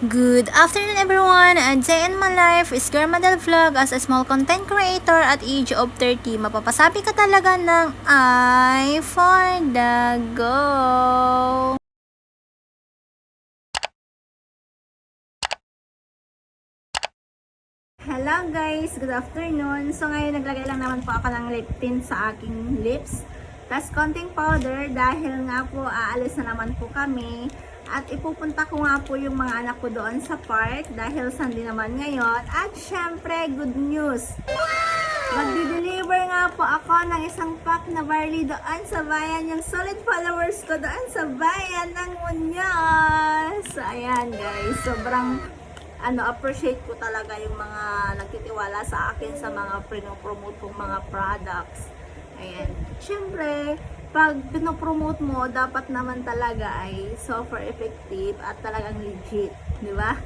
Good afternoon everyone! A day in my life is Girl Madel Vlog as a small content creator at age of 30. Mapapasabi ka talaga ng I for the go! Hello guys! Good afternoon! So ngayon naglagay lang naman po ako ng lip tint sa aking lips. Tapos konting powder dahil nga po aalis na naman po kami. At ipupunta ko nga po yung mga anak ko doon sa park dahil Sunday naman ngayon. At syempre, good news! Magdi-deliver nga po ako ng isang pack na barley doon sa bayan. Yung solid followers ko doon sa bayan ng Muñoz. So, ayan guys. Sobrang appreciate ko talaga yung mga nagtitiwala sa akin sa mga pinopromote kong mga products. Ayan. Syempre, pag pinopromote mo, dapat naman talaga ay super effective at talagang legit, di ba?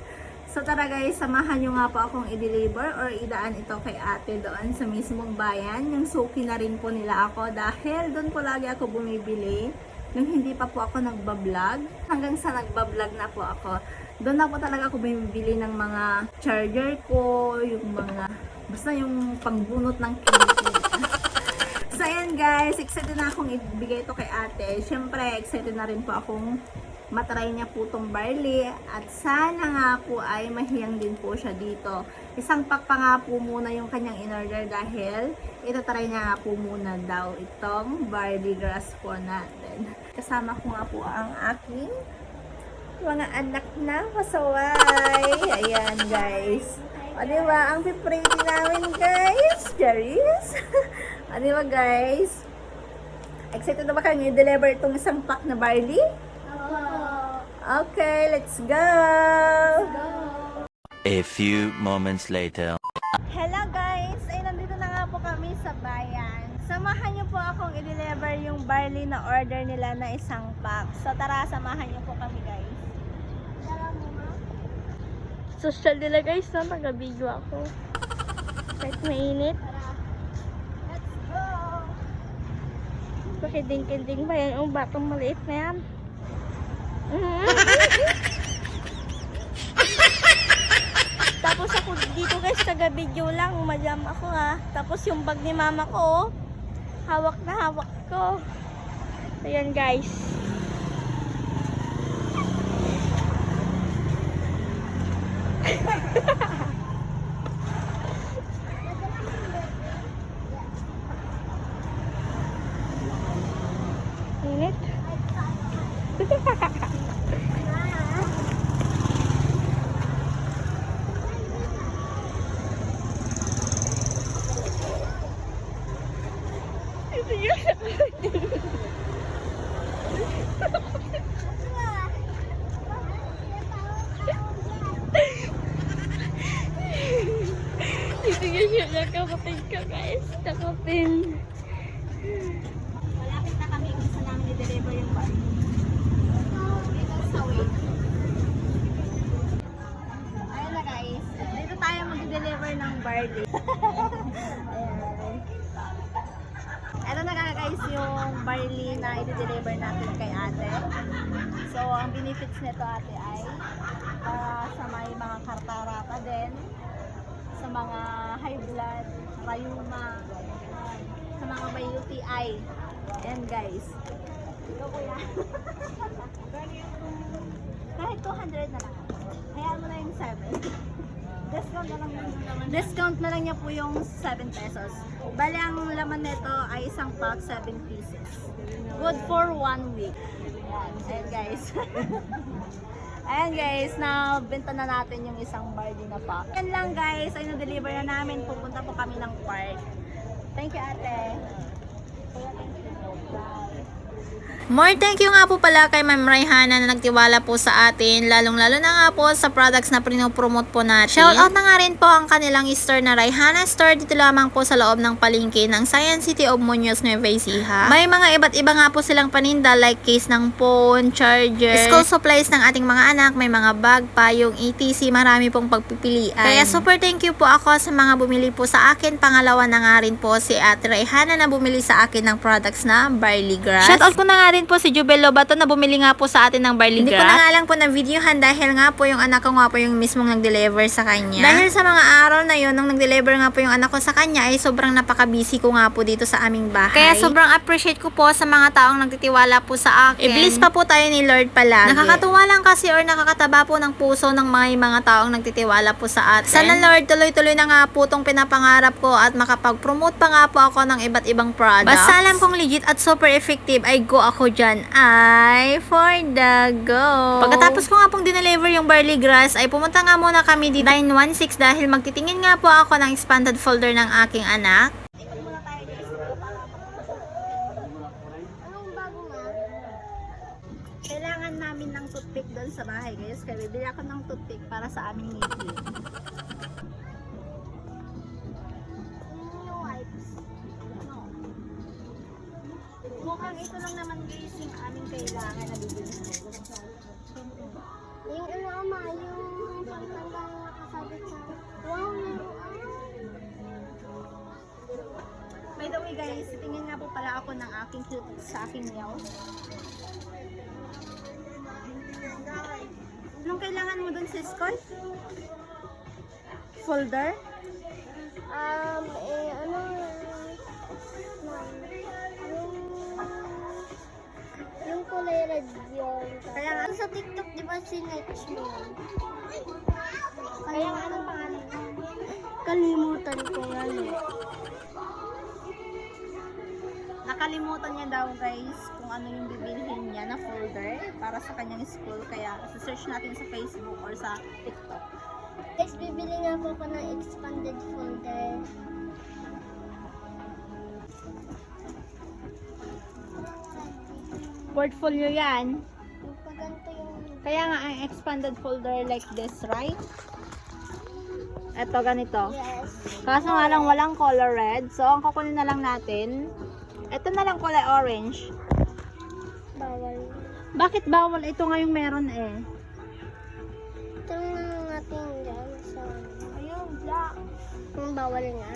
So tara guys, samahan nyo nga po akong i-deliver or idaan ito kay ate doon sa mismong bayan. Yung suki na rin po nila ako dahil doon po lagi ako bumibili. Nung hindi pa po ako nagbablog, hanggang sa nagbablog na po ako. Doon na po talaga ako bumibili ng mga charger ko, yung mga, basta yung pangbunot ng kilikili. So ayan guys, excited na akong ibigay ito kay ate. Siyempre, excited na rin po akong matry niya po itong barley. At sana nga po ay mahiyang din po siya dito. Isang pack pa nga po muna yung kanyang in-order dahil itatry niya nga po muna daw itong barley grass po natin. Kasama ko nga po ang aking mga anak na pasaway. Ayan guys. O diba, ang pretty namin guys. Charis. O diba guys? Excited na ba kayo i-deliver itong isang pack na barley? Okay, let's go! A few moments later. Hello guys! Ay, nandito na nga po kami sa bayan. Samahan niyo po akong i-deliver yung barley na order nila na isang pack. So tara, samahan niyo po kami guys. Social nila guys, no? Taga-video ako. Kahit mainit. Let's go! Pakiding-kinding pa yan yung batong maliit na yan. Tapos ako dito guys, taga-video lang. Madam ako ha. Tapos yung bag ni mama ko, hawak na hawak ko. Ayan guys. Init. Sige siya, nakapatid ka guys. Nakapin. Malapit na kami kung saan namin i-deliver yung barley. Dito sa way. Ayun na guys. Dito tayo mag-deliver ng barley. Ayan. Ito na nga guys yung barley na i-deliver natin kay ate. So, ang benefits nito ate ay sa may mga kartarata din, sa mga high blood, rayuma, sa mga may UTI. Ayan guys. Ito kuya. Kahit 200 na lang. Hayaan mo na yung 7. Discount na lang yung laman. Discount na lang niya po yung 7 pesos. Bali ang laman nito ay isang pack 7 pieces. Good for 1 week. Ayan guys. Ayan guys, nabenta na natin yung isang barley na pack. Yan lang guys, ay na-deliver na namin. Pupunta po kami ng park. Thank you ate. More thank you nga po pala kay Ma'am Rayhana na nagtiwala po sa atin, lalong-lalo na nga po sa products na pinopromote po natin. Shoutout na nga rin po ang kanilang store na Rayhana Store dito lamang po sa loob ng palengke ng Science City of Muñoz, Nueva Ecija. May mga iba't iba nga po silang paninda like case ng phone, charger, school supplies ng ating mga anak, may mga bag, payong, etc. Marami pong pagpipilian. Kaya super thank you po ako sa mga bumili po sa akin. Pangalawa na nga rin po si Ate Rayhana na bumili sa akin ng products na barley grass. Shoutout ko na nga rin po si Jubel Lobato na bumili nga po sa atin ng barley Hindi grass. ko na nga lang po na videohan dahil nga po yung anak ko nga po yung mismong nag-deliver sa kanya. Dahil sa mga araw na yun, nung nag-deliver nga po yung anak ko sa kanya, ay sobrang napaka-busy ko nga po dito sa aming bahay. Kaya sobrang appreciate ko po sa mga taong nagtitiwala po sa akin. I-bless pa po tayo ni Lord palagi. Nakakatuwa lang kasi or nakakataba po ng puso ng mga taong nagtitiwala po sa atin. Sana Lord, tuloy-tuloy na nga po tong pinapangarap ko at makapag-promote pa nga po ako ng iba't ibang products. Basta alam kong legit at super effective ay go ako dyan. Ay, for the go. Pagkatapos ko nga pong dineliver yung barley grass, ay pumunta nga muna kami dito 916 dahil magtitingin nga po ako ng expanded folder ng aking anak. Kailangan namin ng toothpick doon sa bahay, guys. Kaya bibili ako ng toothpick para sa aming ngipin. Mukhang ito lang naman, guys, yung aming kailangan na bibili. Yung ano ama, yung pagtanggal na nakasabit sa wow, By the way, guys, tingin nga po pala ako ng aking cute sa aking nails. Anong kailangan mo dun, Siskoy? Folder? ano, yung kulay red yun. Kaya nga, Sa TikTok, di ba sinetch mo yun? kaya nga anong pangalan? Kalimutan ko nga eh. Nakalimutan niya daw, guys, kung ano yung bibilhin niya na folder para sa kanyang school. Kaya, search natin sa Facebook or sa TikTok. Guys, bibili nga po ako ng expanded folder. Portfolio yan. Yung paganto yung... Kaya nga, ang expanded folder like this, right? Ito, ganito. Yes. Kaso nga lang walang color red. So, ang kukunin na lang natin, ito na lang kulay orange. Bawal. Bakit bawal? Ito nga yung meron eh. Ito lang natin dyan sa... Ayun, black. Yung bawal nga.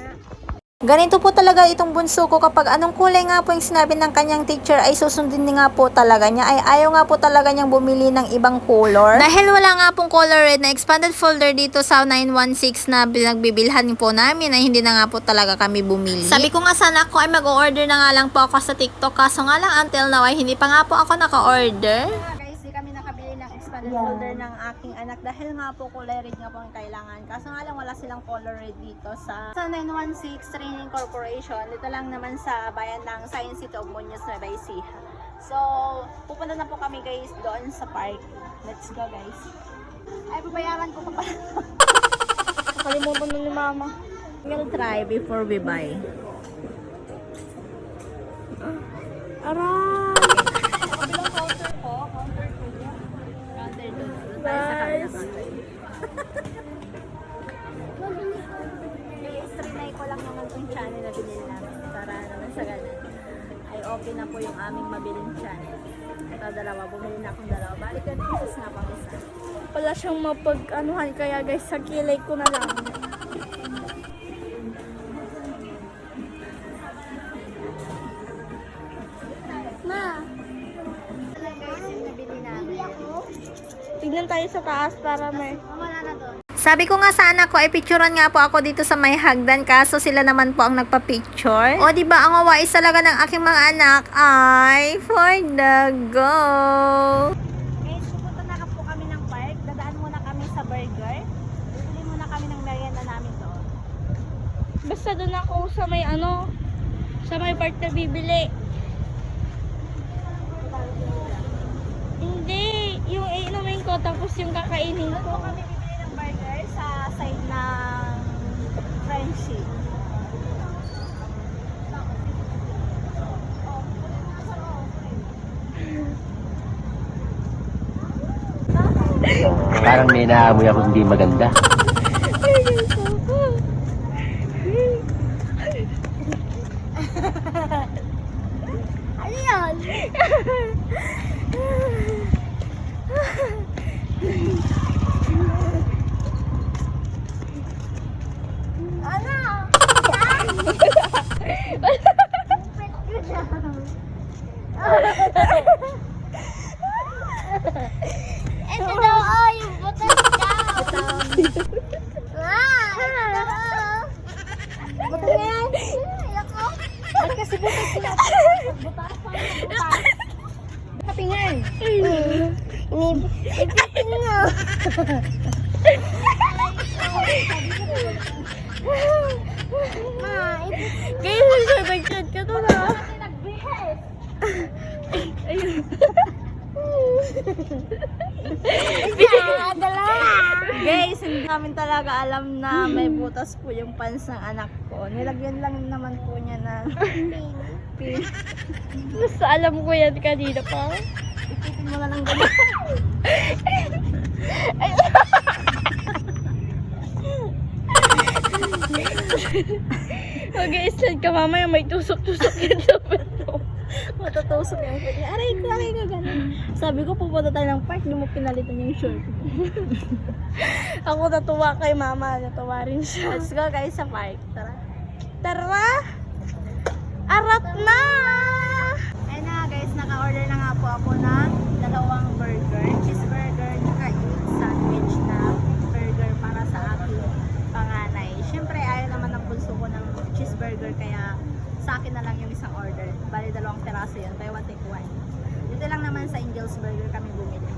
Ganito po talaga itong bunso ko kapag anong kulay nga po yung sinabi ng kanyang teacher ay susundin nga po talaga niya. Ay ayaw nga po talaga niyang bumili ng ibang color. Dahil wala nga pong color red na expanded folder dito sa 916 na pinagbibilhan po namin ay hindi na nga po talaga kami bumili. Sabi ko nga sana ako ay mag-order na nga lang po ako sa TikTok kaso nga lang until now ay hindi pa nga po ako naka-order. Guys, di kami nakabili ng expanded folder ng aking anak dahil nga po kulay red nga po ang kailangan. Kaso nga lang wala silang color red dito sa 916 Training Corporation. Dito lang naman sa bayan ng Science City of Muñoz, Nueva Ecija. So, pupunta na po kami guys doon sa park. Let's go guys. Ay, babayaran ko pa pala. Nakalimutan na ni mama. We'll try before we buy. Aray! Kabilang counter ko, counter 2. Counter 2. Doon tayo sa kabilang counter. Guys, trinay ko lang naman itong channel na binili namin. Para naman sa ganun ay okay na po yung aming mabiling channel. Ito dalawa, bumili na akong dalawa. Balik 20 pesos nga pang isa. Wala siyang mapag-anuhan kaya guys, sa kilay ko na lang. Ma! Guys, yung nabili namin. Tignan tayo sa taas para may... Wala na doon. Sabi ko nga sa anak ko ay picturean nga po ako dito sa may hagdan kaso sila naman po ang nagpa-picture. O di ba ang wawais talaga ng aking mga anak ay for the go. Guys, pupunta na po kami ng park. Dadaan muna kami sa burger. Bibili muna kami ng merienda namin doon. Basta doon ako sa may ano, sa may part na bibili. Hindi, yung iinumin ko tapos yung kakainin Doon po ko. kami bibili ng burger sa side ng Frenchie. Parang may naamoy ako hindi maganda. Ano yan? Ano? Guys, nag-chat ka to na. Guys, hindi namin talaga alam na may butas po yung pants ng anak ko. Nilagyan lang naman po niya na pin. Basta alam ko yan kanina pa. Ipitin mo na lang ganyan. Mag-i-slide ka mamaya, may tusok-tusok yan sa pito. Matutusok yung pin. Aray ko, ganun. Sabi ko, pupunta tayo ng park, hindi mo pinalitan yung shirt. Ako natuwa kay mama, natuwa rin siya. Let's go guys sa park. Tara. Tara! Arat na! Ayun na guys, naka-order na nga po ako ng 2 burger, cheeseburger, tsaka 8 sandwich na burger para sa aking panganay. Siyempre, ayaw naman ng bunso ko ng cheeseburger, kaya sa akin na lang yung isang order. Bali, 2 piraso yun, buy one take one. Dito lang naman sa Angel's Burger kami bumili.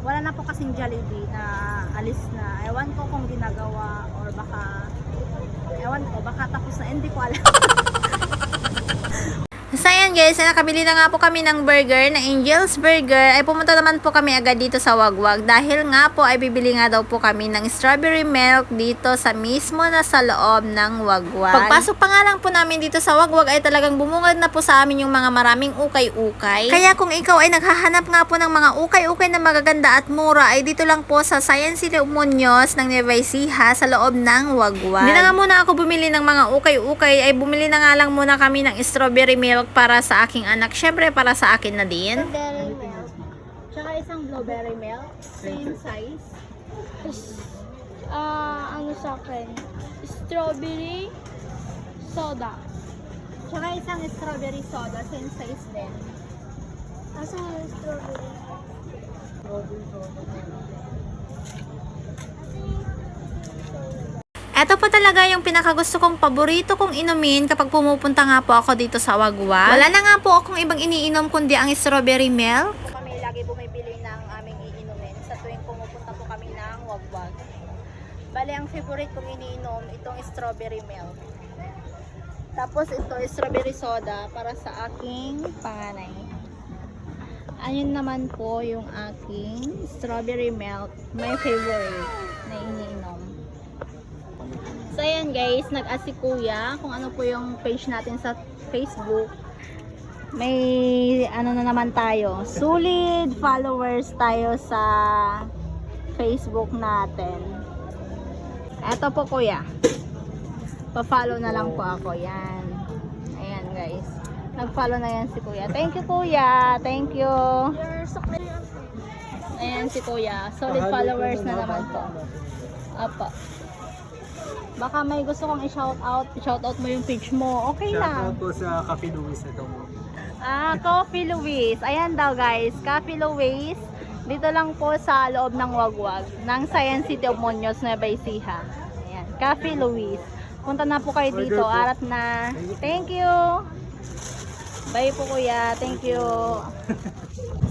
Wala na po kasing Jollibee na alis na. Ewan ko kung ginagawa or baka, ewan ko, baka tapos na, hindi ko alam. So ayan guys, nakabili na nga po kami ng burger, na Angel's Burger. Ay pumunta naman po kami agad dito sa Wagwag dahil nga po ay bibili nga daw po kami ng strawberry milk dito sa mismo na sa loob ng Wagwag. Pagpasok pa nga lang po namin dito sa Wagwag ay talagang bumungad na po sa amin yung mga maraming ukay-ukay. Kaya kung ikaw ay naghahanap nga po ng mga ukay-ukay na magaganda at mura ay dito lang po sa Science City Muñoz ng Nueva Ecija sa loob ng Wagwag. Hindi na nga muna ako bumili ng mga ukay-ukay, ay bumili na nga lang muna kami ng strawberry milk para sa aking anak. Syempre para sa akin na din. Strawberry milk. Tsaka isang blueberry milk. Same size. Ano sa akin? Strawberry soda. Tsaka isang strawberry soda. Same size din. Asa strawberry? Ito po talaga yung pinakagusto kong paborito kong inumin kapag pumupunta nga po ako dito sa Wagwag. Wala na nga po akong ibang iniinom kundi ang strawberry milk. Kami lagi bumibili ng aming iinumin sa tuwing pumupunta po kami ng Wagwag. Bali, ang favorite kong iniinom, itong strawberry milk. Tapos ito, strawberry soda para sa aking panganay. Ayun naman po yung aking strawberry milk, my favorite na iniinom. So ayan guys, nag-ask si Kuya kung ano po yung page natin sa Facebook. May ano na naman tayo, solid followers tayo sa Facebook natin. Eto po Kuya, pa-follow na lang po ako. Yan. Ayan guys, nag-follow na yan si Kuya. Thank you Kuya, thank you. Ayan si Kuya, solid followers na naman po. Apa. Baka may gusto kong i-shoutout mo yung page mo. Okay lang. Shoutout po sa Coffee Louis ito po. Coffee Louis. Ayan daw guys, Coffee Louis. Dito lang po sa loob ng Wagwag, ng Science City of Muñoz, Nueva Ecija. Ayan, Coffee Louis. Punta na po kayo dito, arat na. Thank you. Bye po Kuya, thank you.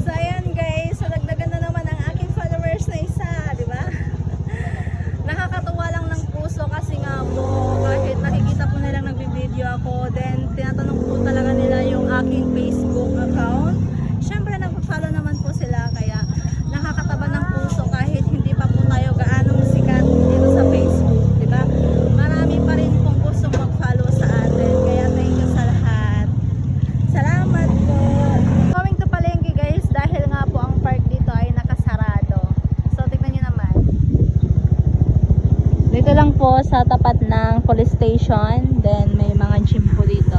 So ayan guys, so dagdagan na naman ang aking followers na isa, di ba? Nakakatuwa lang ng puso kasi nga po kahit nakikita po nilang nagbibideo ako, then tinatanong po talaga nila yung aking Facebook account. Syempre nagpa-follow naman po sila, kaya nakakataba ng puso kahit hindi pa po tayo gaanong sikat dito sa Facebook, di ba? Marami pa rin pong gustong mag-follow sa atin, kaya thank you sa lahat. Salamat po. Coming to Palengke guys, dahil nga po ang park dito ay nakasarado. So tignan nyo naman. Dito lang po sa tapat ng police station. Then may mga gym po dito.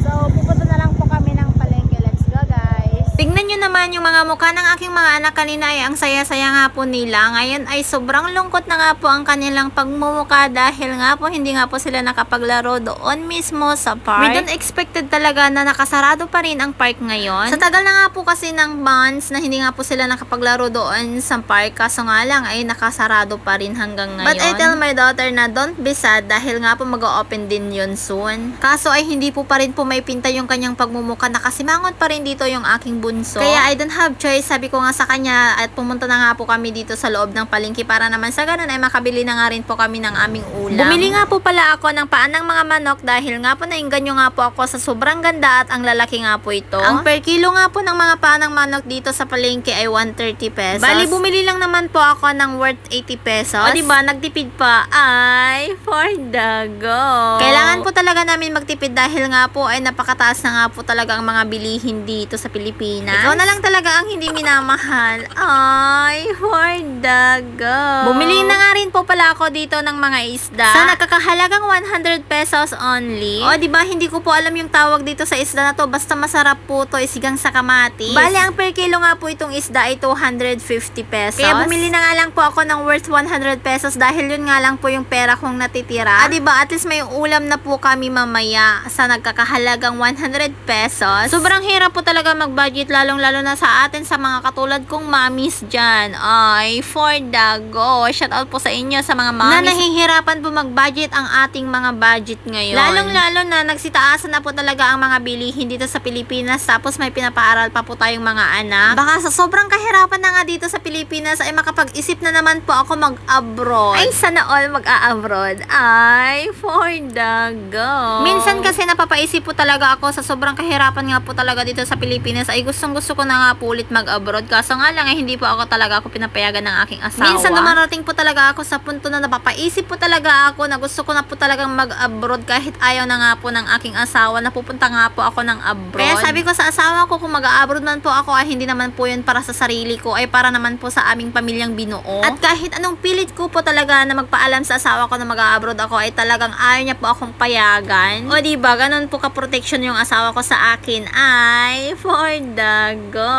So pupunta na lang po kami ng palengke. Let's go guys. Tignan nyo naman yung mga mukha ng aking mga anak kanina ay ang saya-saya nga po nila. Ngayon ay sobrang lungkot na nga po ang kanilang pagmumuka dahil nga po hindi nga po sila nakapaglaro doon mismo sa park. We don't expected talaga na nakasarado pa rin ang park ngayon. Sa tagal na nga po kasi ng months na hindi nga po sila nakapaglaro doon sa park, kaso nga lang ay nakasarado pa rin hanggang ngayon. But I tell my daughter na don't be sad dahil nga po mag-o-open din yun soon. Kaso ay hindi po pa rin po may pinta yung kanyang pagmumuka, nakasimangot pa rin dito yung aking bunso. Kaya I don't have choice, sabi ko nga sa kanya, at pumunta na nga po kami dito sa loob ng palengke para naman sa ganun ay makabili na nga rin po kami ng aming ulam. Bumili nga po pala ako ng paan ng mga manok dahil nga po nainganyo nga po ako sa sobrang ganda at ang lalaki nga po ito. Ang per kilo nga po ng mga paan ng manok dito sa palengke ay 130 pesos. Bali, bumili lang naman po ako ng worth 80 pesos. O diba, nagtipid pa ay for the go. Kailangan po talaga namin magtipid dahil nga po ay napakataas na nga po talaga ang mga bilihin dito sa Pilipinas. Ikaw na lang talaga ang hindi minamahal. Ay, for the go. Bumili na nga rin po pala ako dito ng mga isda sa nakakahalagang 100 pesos only. O diba, hindi ko po alam yung tawag dito sa isda na to. Basta masarap po to, isigang sa kamatis. Bali, ang per kilo nga po itong isda ay 250 pesos. Kaya bumili na nga lang po ako ng worth 100 pesos dahil yun nga lang po yung pera kong natitira. Diba, at least may ulam na po kami mamaya sa nagkakahalagang 100 pesos. Sobrang hirap po talaga mag-budget, lalong-lalo na sa atin sa mga katulad kong mamis dyan. Ay, for the go. Shout out po sa inyo sa mga mamis na nahihirapan po mag-budget ang ating mga budget ngayon. Lalong-lalo na nagsitaasan na po talaga ang mga bilihin dito sa Pilipinas, tapos may pinapaaral pa po tayong mga anak. Baka sa sobrang kahirapan na nga dito sa Pilipinas ay makapag-isip na naman po ako mag-abroad. Ay, sana all mag-a-abroad. Ay, for the go. Minsan kasi napapaisip po talaga ako sa sobrang kahirapan nga po talaga dito sa Pilipinas ay gustong-gusto ko na nga po ulit mag-abroad. Kaso nga lang hindi po ako pinapayagan ng aking asawa. Minsan dumarating po talaga ako sa punto na napapaisip po talaga ako na gusto ko na po talagang mag-abroad kahit ayaw na nga po ng aking asawa na pupunta nga po ako ng abroad. Kaya sabi ko sa asawa ko, kung mag-abroad man po ako ay hindi naman po yun para sa sarili ko, ay para naman po sa aming pamilyang binuo. At kahit anong pilit ko po talaga na magpaalam sa asawa ko na mag-abroad ako ay talagang ayaw niya po akong payagan. O diba, ganun po ka-protection yung asawa ko sa akin. Ay, for the go.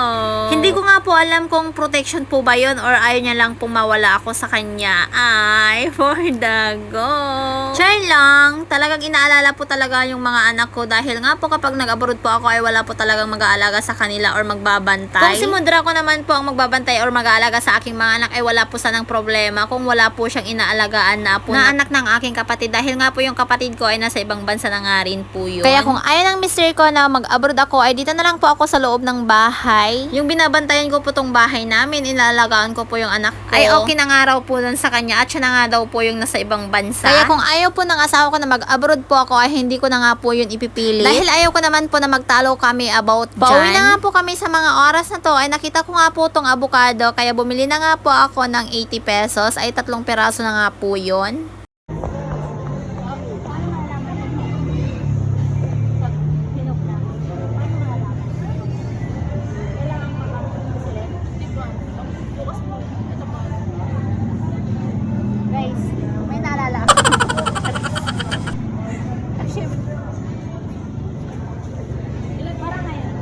Hindi ko nga po alam kung protection po ba yun or ayaw niya lang pong mawala ako sa kanya. Ay, for the go. Char lang, talagang inaalala po talaga yung mga anak ko dahil nga po kapag nag-abroad po ako ay wala po talagang mag-aalaga sa kanila or magbabantay. Kung si Mudra ko naman po ang magbabantay or mag-aalaga sa aking mga anak ay wala po sanang problema kung wala po siyang inaalagaan na po na anak ng aking kapatid dahil nga po yung kapatid ko ay nasa ibang bansa na nga rin po yun. Kaya kung ayaw ng mister ko na mag-abroad ako ay dito na lang po ako sa loob ng bahay. Yung binabantayan ko po tong bahay namin, inalagaan ko po yung anak ko. Ay okay na nga raw po dun sa kanya at siya na nga daw po yung nasa ibang bansa. Kaya kung ayaw po ng asawa ko na mag-abroad po ako ay hindi ko na nga po yun ipipili. Dahil ayaw ko naman po na magtalo kami about dyan. Pauwi na nga po kami sa mga oras na to ay nakita ko nga po tong avocado kaya bumili na nga po ako ng 80 pesos ay 3 piraso na nga po yun. Guys, may naalala ako. Para ngayon,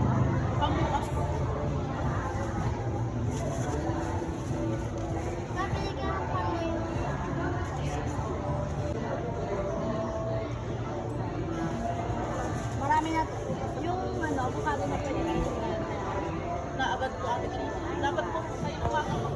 pangbukas ko. Marami na yung avocado na pwede na naagad ko ako kanina. Dapat po kayo makakapag.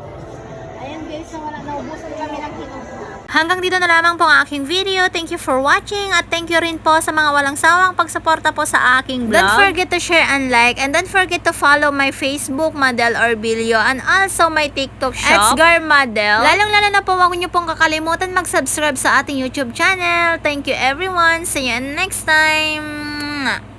Ayan guys, so wala, naubusan kami ng hinong. Hanggang dito na lamang po ang aking video. Thank you for watching at thank you rin po sa mga walang sawang pagsuporta po sa aking vlog. Don't forget to share and like and don't forget to follow my Facebook, Madel Orbilio, and also my TikTok shop, Xgar Madel. Lalong-lalo na po huwag niyo pong kakalimutan mag-subscribe sa ating YouTube channel. Thank you everyone. See you next time.